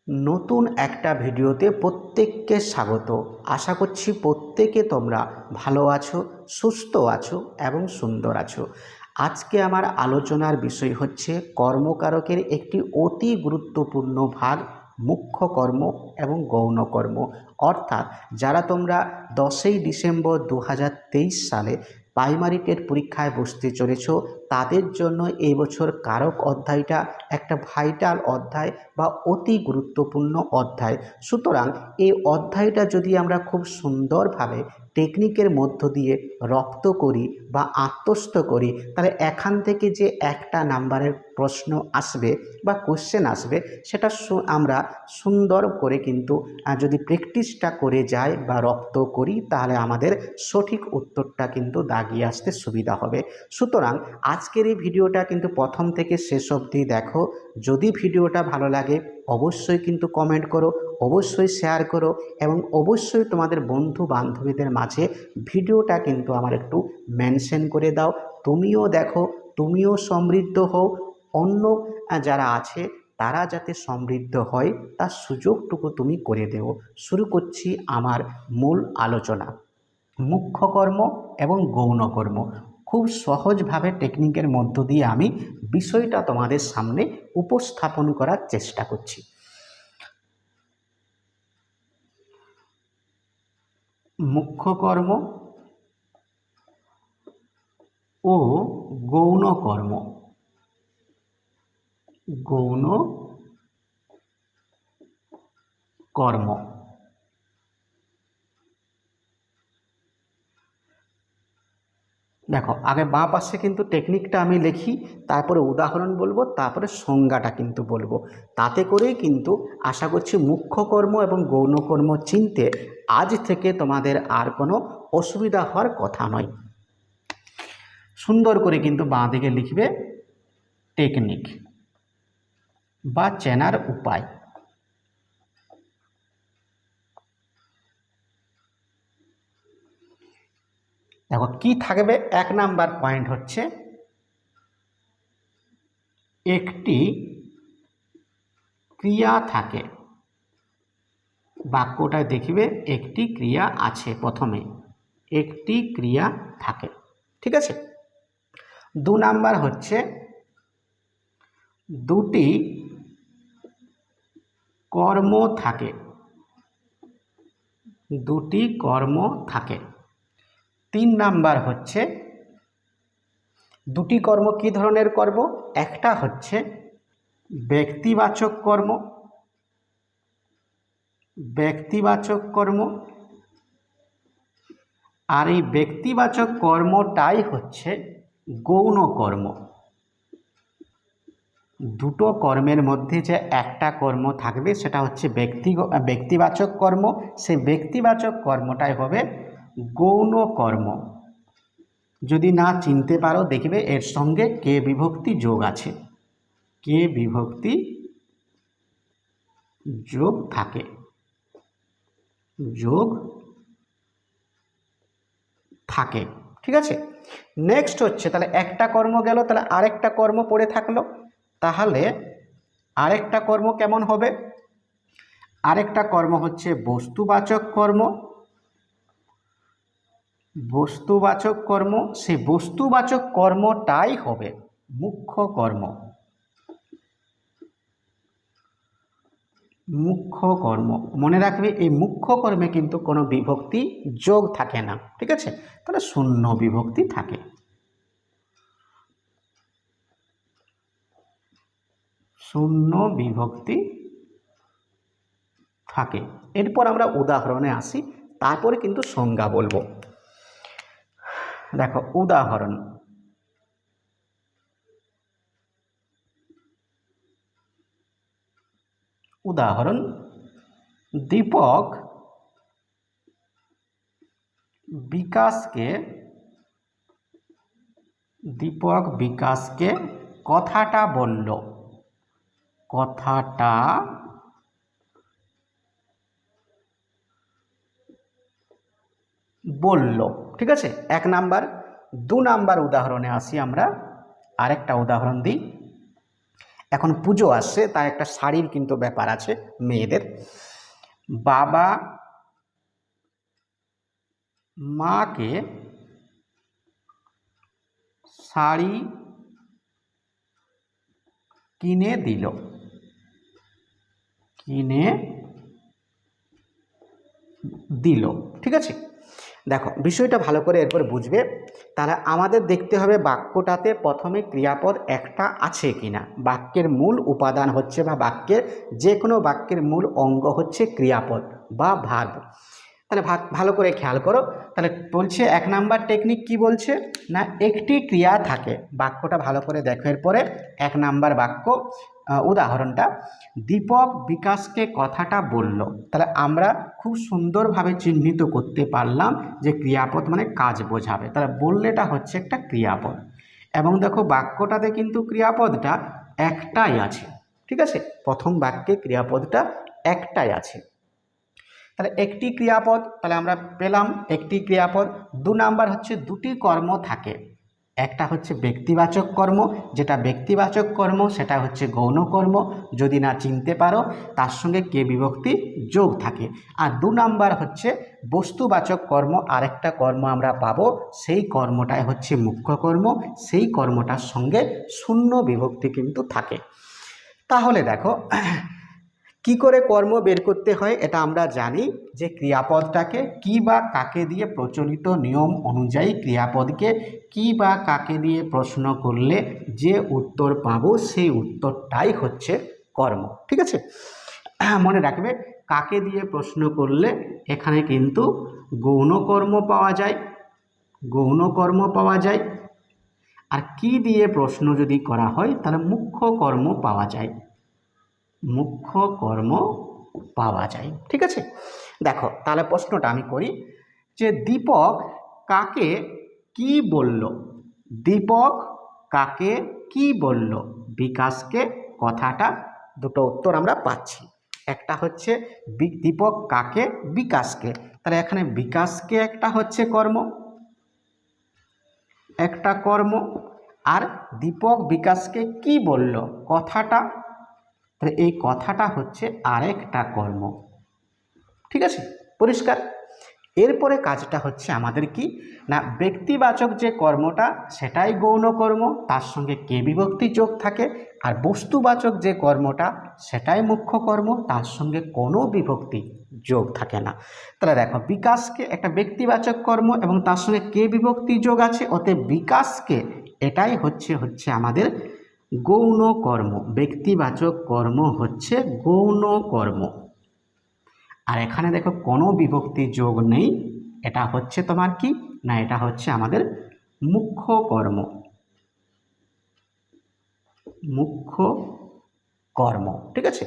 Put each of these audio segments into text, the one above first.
নতুন একটা ভিডিওতে প্রত্যেককে স্বাগত। আশা করছি প্রত্যেকে তোমরা ভালো আছো, সুস্থ আছো এবং সুন্দর আছো। আজকে আমার আলোচনার বিষয় হচ্ছে কর্মকারকের একটি অতি গুরুত্বপূর্ণ ভাগ মুখ্য কর্ম এবং গৌণ কর্ম। অর্থাৎ যারা তোমরা 10ই ডিসেম্বর 2023 সালে প্রাইমারি টেট পরীক্ষায় বসতে চলেছ, তাদের জন্য এই বছর কারক অধ্যায়টা একটা ভাইটাল অধ্যায় বা অতি গুরুত্বপূর্ণ অধ্যায়। সুতরাং এই অধ্যায়টা যদি আমরা খুব সুন্দরভাবে টেকনিকের মধ্য দিয়ে রপ্ত করি বা আত্মস্থ করি, তাহলে এখান থেকে যে একটা নাম্বারের প্রশ্ন আসবে বা কোশ্চেন আসবে, সেটা আমরা সুন্দর করে কিন্তু যদি প্র্যাকটিসটা করে যাই বা রপ্ত করি, তাহলে আমাদের সঠিক উত্তরটা কিন্তু দাগিয়ে আসতে সুবিধা হবে। সুতরাং আজকের এই ভিডিওটা কিন্তু প্রথম থেকে শেষ অবধি দেখো। যদি ভিডিওটা ভালো লাগে অবশ্যই কিন্তু কমেন্ট করো, অবশ্যই শেয়ার করো এবং অবশ্যই তোমাদের বন্ধু বান্ধবীদের মাঝে ভিডিওটা কিন্তু আমার একটু মেনশন করে দাও। তুমিও দেখো, তুমিও সমৃদ্ধ হও, অন্য যারা আছে তারা যাতে সমৃদ্ধ হয় তার সুযোগটুকু তুমি করে দেও। শুরু করছি আমার মূল আলোচনা, মুখ্য কর্ম এবং গৌণ কর্ম। খুব সহজভাবে টেকনিকের মধ্য দিয়ে আমি বিষয়টা তোমাদের সামনে উপস্থাপন করার চেষ্টা করছি। মুখ্য কর্ম ও গৌণ কর্ম। গৌণ কর্ম দেখো, আগে বাঁ পাশে কিন্তু টেকনিকটা আমি লিখি, তারপরে উদাহরণ বলবো, তারপরে সংজ্ঞাটা কিন্তু বলবো। তাতে করেই কিন্তু আশা করছি মুখ্য কর্ম এবং গৌণ কর্ম চিনতে আজ থেকে তোমাদের আর কোনো অসুবিধা হওয়ার কথা নয়। সুন্দর করে কিন্তু বাঁ দিকে লিখবে টেকনিক বা চেনার উপায়। দেখো কি থাকবে, 1 নাম্বার পয়েন্ট হচ্ছে একটি ক্রিয়া থাকে। বাক্যটায় দেখবে একটি ক্রিয়া আছে, প্রথমে একটি ক্রিয়া থাকে, ঠিক আছে। 2 নাম্বার হচ্ছে দুটি কর্ম থাকে, দুটি কর্ম থাকে। 3 নাম্বার হচ্ছে দুটি কর্ম কি ধরনের কর্ম, একটা হচ্ছে ব্যক্তিবাচক কর্ম, ব্যক্তিবাচক কর্ম, আর এই ব্যক্তিবাচক কর্মটাই হচ্ছে গৌণ কর্ম। দুটো কর্মের মধ্যে যে একটা কর্ম থাকবে সেটা হচ্ছে ব্যক্তিবাচক কর্ম, সেই ব্যক্তিবাচক কর্মটাই হবে গৌণ কর্ম। যদি না চিনতে পারো দেখবে এর সঙ্গে কে বিভক্তি যোগ আছে, কে বিভক্তি যোগ থাকে, যোগ থাকে, ঠিক আছে। নেক্সট হচ্ছে, তাহলে একটা কর্ম গেল, তাহলে আরেকটা কর্ম পড়ে থাকলো। তাহলে আরেকটা কর্ম কেমন হবে, আরেকটা কর্ম হচ্ছে বস্তুবাচক কর্ম। বস্তুবাচক কর্ম, সেই বস্তুবাচক কর্মটাই হবে মুখ্য কর্ম। মুখ্য কর্ম মনে রাখবে, এই মুখ্য কর্মে কিন্তু কোনো বিভক্তি যোগ থাকে না, ঠিক আছে। তাহলে শূন্য বিভক্তি থাকে, শূন্য বিভক্তি থাকে। এরপর আমরা উদাহরণে আসি, তারপরে কিন্তু সংজ্ঞা বলবো। দেখো উদাহরণ, উদাহরণ দীপক বিকাশকে, দীপক বিকাশকে কথাটা বলল, কথাটা বলল, ঠিক আছে। 1 নাম্বার। 2 নাম্বার উদাহরণে আসি আমরা, আরেকটা উদাহরণ দিই। এখন পুজো আসছে, তাই একটা শাড়ির কিন্তু ব্যাপার আছে মেয়েদের। বাবা মাকে শাড়ি কিনে দিল, কিনে দিল। ঠিক আছে, দেখো বিষয়টা ভালো করে এরপর বুঝবে। তাহলে আমাদের দেখতে হবে বাক্যটাতে প্রথমে ক্রিয়াপদ একটা আছে কিনা। বাক্যের মূল উপাদান হচ্ছে বা বাক্যের যে কোনো বাক্যের মূল অঙ্গ হচ্ছে ক্রিয়াপদ বা ভার্ব। তাহলে ভালো করে খেয়াল করো। তাহলে বলছে 1 নাম্বার টেকনিক কি বলছে না, একটি ক্রিয়া থাকে। বাক্যটা ভালো করে দেখো এরপরে 1 নাম্বার বাক্য উদাহরণটা, দীপক বিকাশকে কথাটা বলল। তাহলে আমরা খুব সুন্দরভাবে চিহ্নিত করতে পারলাম যে ক্রিয়াপদ মানে কাজ বোঝাবে। তাহলে বললেটা হচ্ছে একটা ক্রিয়াপদ, এবং দেখো বাক্যটাতে কিন্তু ক্রিয়াপদটা একটাই আছে। ঠিক আছে, প্রথম বাক্যে ক্রিয়াপদটা একটাই আছে। তাহলে একটি ক্রিয়াপদ, তাহলে আমরা পেলাম একটি ক্রিয়াপদ। 2 নাম্বার হচ্ছে দুটি কর্ম থাকে। একটা হচ্ছে ব্যক্তিবাচক কর্ম, যেটা ব্যক্তিবাচক কর্ম সেটা হচ্ছে গৌণ কর্ম, যদি না চিনতে পারো তার সঙ্গে কে বিভক্তি যোগ থাকে। আর 2 নাম্বার হচ্ছে বস্তুবাচক কর্ম, আরেকটা কর্ম আমরা পাবো, সেই কর্মটাই হচ্ছে মুখ্য কর্ম, সেই কর্মটার সঙ্গে শূন্য বিভক্তি কিন্তু থাকে। তাহলে দেখো কি করে কর্ম বের করতে হয়, এটা আমরা জানি যে ক্রিয়াপদটাকে কি বা কাকে দিয়ে প্রচলিত নিয়ম অনুযায়ী ক্রিয়াপদকে কি বা কাকে দিয়ে প্রশ্ন করলে যে উত্তর পাবো সেই উত্তরটাই হচ্ছে কর্ম। ঠিক আছে, মনে রাখবে কাকে দিয়ে প্রশ্ন করলে এখানে কিন্তু গৌণ কর্ম পাওয়া যায়, গৌণ কর্ম পাওয়া যায়। আর কি দিয়ে প্রশ্ন যদি করা হয় তাহলে মুখ্য কর্ম পাওয়া যায়, মুখ্য কর্ম পাওয়া যায়। ঠিক আছে, দেখো তাহলে প্রশ্নটা আমি করি যে দীপক কাকে কি বলল। দীপক কাকে কি বলল, বিকাশকে কথাটা। দুটো উত্তর আমরা পাচ্ছি, একটা হচ্ছে দীপক কাকে, বিকাশকে। তাহলে এখানে বিকাশকে একটা হচ্ছে কর্ম, একটা কর্ম, আর দীপক বিকাশকে কি বলল কথাটা, তাহলে এই কথাটা হচ্ছে আরেকটা কর্ম। ঠিক আছে, পরিষ্কার। এরপরে কাজটা হচ্ছে আমাদের কি না, ব্যক্তিবাচক যে কর্মটা সেটাই গৌণ কর্ম, তার সঙ্গে কে বিভক্তি যোগ থাকে। আর বস্তুবাচক যে কর্মটা সেটাই মুখ্য কর্ম, তার সঙ্গে কোনো বিভক্তি যোগ থাকে না। তাহলে দেখো বিকাশকে একটা ব্যক্তিবাচক কর্ম এবং তার সঙ্গে কে বিভক্তি যোগ আছে, ওতে বিকাশকে এটাই হচ্ছে আমাদের গৌণ কর্ম। ব্যক্তিবাচক কর্ম হচ্ছে গৌণ কর্ম। আর এখানে দেখো কোনো বিভক্তি যোগ নেই, এটা হচ্ছে তোমার কি না, এটা হচ্ছে আমাদের মুখ্য কর্ম, মুখ্য কর্ম। ঠিক আছে,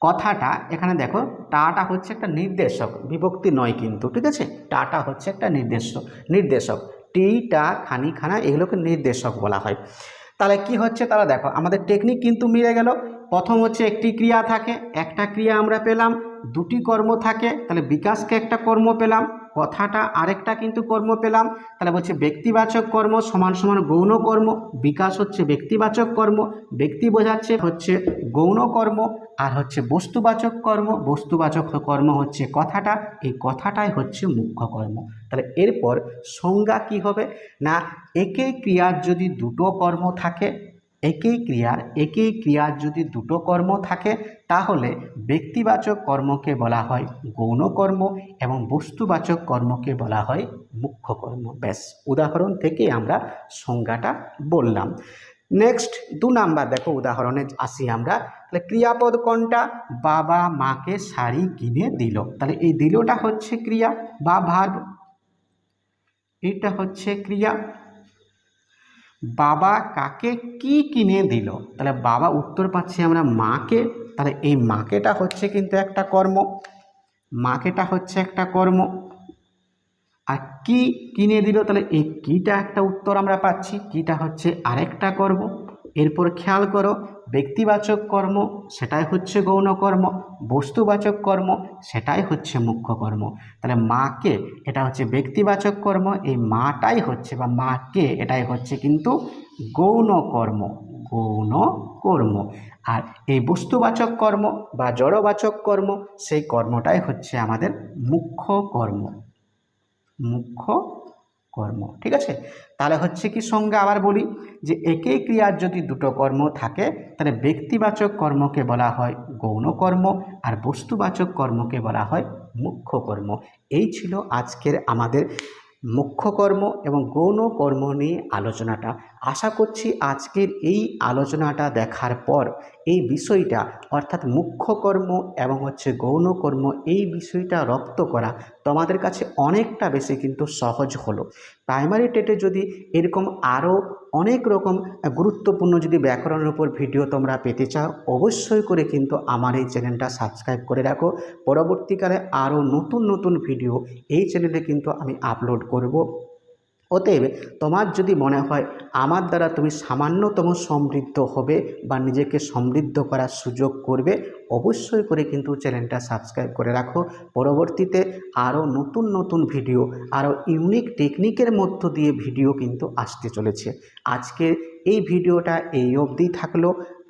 কথাটা এখানে দেখো টাটা হচ্ছে একটা নির্দেশক, বিভক্তি নয় কিন্তু। ঠিক আছে, টাটা হচ্ছে একটা নির্দেশক, টি টা খানি খানা এগুলোকে নির্দেশক বলা হয়। তাহলে কি হচ্ছে, তাহলে দেখো আমাদের টেকনিক কিন্তু মিলে গেল। প্রথম হচ্ছে একটি ক্রিয়া থাকে, একটা ক্রিয়া আমরা পেলাম, দুটি কর্ম থাকে, তাহলে বিকাশকে একটা কর্ম পেলাম, কথাটা আরেকটা কিন্তু কর্ম পেলাম। তাহলে বলছে ব্যক্তিবাচক কর্ম সমান সমান গৌণ কর্ম, বিকাশ হচ্ছে ব্যক্তিবাচক কর্ম, ব্যক্তি বোঝাচ্ছে হচ্ছে গৌণ কর্ম, আর হচ্ছে বস্তুবাচক কর্ম, বস্তুবাচক কর্ম হচ্ছে কথাটা, এই কথাটাই হচ্ছে মুখ্য কর্ম। তাহলে এরপর সংজ্ঞা কি হবে না, একই ক্রিয়ার যদি দুটো কর্ম থাকে, একই ক্রিয়ার যদি দুটো কর্ম থাকে তাহলে ব্যক্তিবাচক কর্মকে বলা হয় গৌণ কর্ম এবং বস্তুবাচক কর্মকে বলা হয় মুখ্য কর্ম। ব্যাস, উদাহরণ থেকে আমরা সংজ্ঞাটা বললাম। নেক্সট 2 নাম্বার দেখো, উদাহরণে আসি আমরা। তাহলে ক্রিয়াপদ কোনটা, বাবা মাকে শাড়ি কিনে দিল। তাহলে এই দিলটা হচ্ছে ক্রিয়া বা ভার্ব, এটা হচ্ছে ক্রিয়া। বাবা কাকে কি কিনে দিল, তাহলে বাবা উত্তর পাচ্ছি আমরা মাকে, তাহলে এই মাকেটা হচ্ছে কিন্তু একটা কর্ম, মাকেটা হচ্ছে একটা কর্ম। আর কি কিনে দিল, তাহলে এই কিটা একটা উত্তর আমরা পাচ্ছি, কিটা হচ্ছে আরেকটা কর্ম। এরপর খেয়াল করো ব্যক্তিবাচক কর্ম সেটাই হচ্ছে গৌণ কর্ম, বস্তুবাচক কর্ম সেটাই হচ্ছে মুখ্য কর্ম। তাহলে মাকে এটা হচ্ছে ব্যক্তিবাচক কর্ম, এই মাটাই হচ্ছে বা মাকে এটাই হচ্ছে কিন্তু গৌণ কর্ম, গৌণ কর্ম। আর এই বস্তুবাচক কর্ম বা জড়বাচক কর্ম, সেই কর্মটাই হচ্ছে আমাদের মুখ্য কর্ম, মুখ্য কর্ম। ঠিক আছে, তাহলে হচ্ছে কি সঙ্গে আবার বলি যে একই ক্রিয়ার যদি দুটো কর্ম থাকে তাহলে ব্যক্তিবাচক কর্মকে বলা হয় গৌণ কর্ম আর বস্তুবাচক কর্মকে বলা হয় মুখ্য কর্ম। এই ছিল আজকের আমাদের মুখ্য কর্ম এবং গৌণ কর্ম নিয়ে আলোচনাটা। আশা করছি আজকের এই আলোচনাটা দেখার পর এই বিষয়টা অর্থাৎ মুখ্য কর্ম এবং হচ্ছে গৌণ কর্ম, এই বিষয়টা রপ্ত করা তোমাদের কাছে অনেকটা বেশি কিন্তু সহজ হলো। প্রাইমারি টেটে যদি এরকম আরও অনেক রকম গুরুত্বপূর্ণ যদি ব্যাকরণের উপর ভিডিও তোমরা পেতে চাও, অবশ্যই করে কিন্তু আমার এই চ্যানেলটা সাবস্ক্রাইব করে রাখো। পরবর্তীকালে আরও নতুন নতুন ভিডিও এই চ্যানেলে কিন্তু আমি আপলোড করব। অতএব তোমার যদি মনে হয় আমার দ্বারা তুমি সামান্যতম সমৃদ্ধ হবে বা নিজেকে সমৃদ্ধ করার সুযোগ করবে, অবশ্যই করে কিন্তু চ্যানেলটা সাবস্ক্রাইব করে রাখো। পরবর্তীতে আরও নতুন নতুন ভিডিও, আরও ইউনিক টেকনিকের মধ্য দিয়ে ভিডিও কিন্তু আসতে চলেছে। আজকের এই ভিডিওটা এই অবধি থাকলো।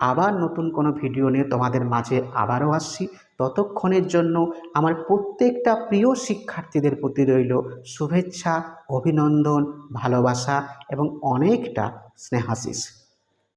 আবার নতুন কোনো ভিডিও নিয়ে তোমাদের মাঝে আবারও আসছি। ততক্ষণের জন্য আমার প্রত্যেকটা প্রিয় শিক্ষার্থীদের প্রতি রইল শুভেচ্ছা, অভিনন্দন, ভালোবাসা এবং অনেকটা স্নেহাশিস।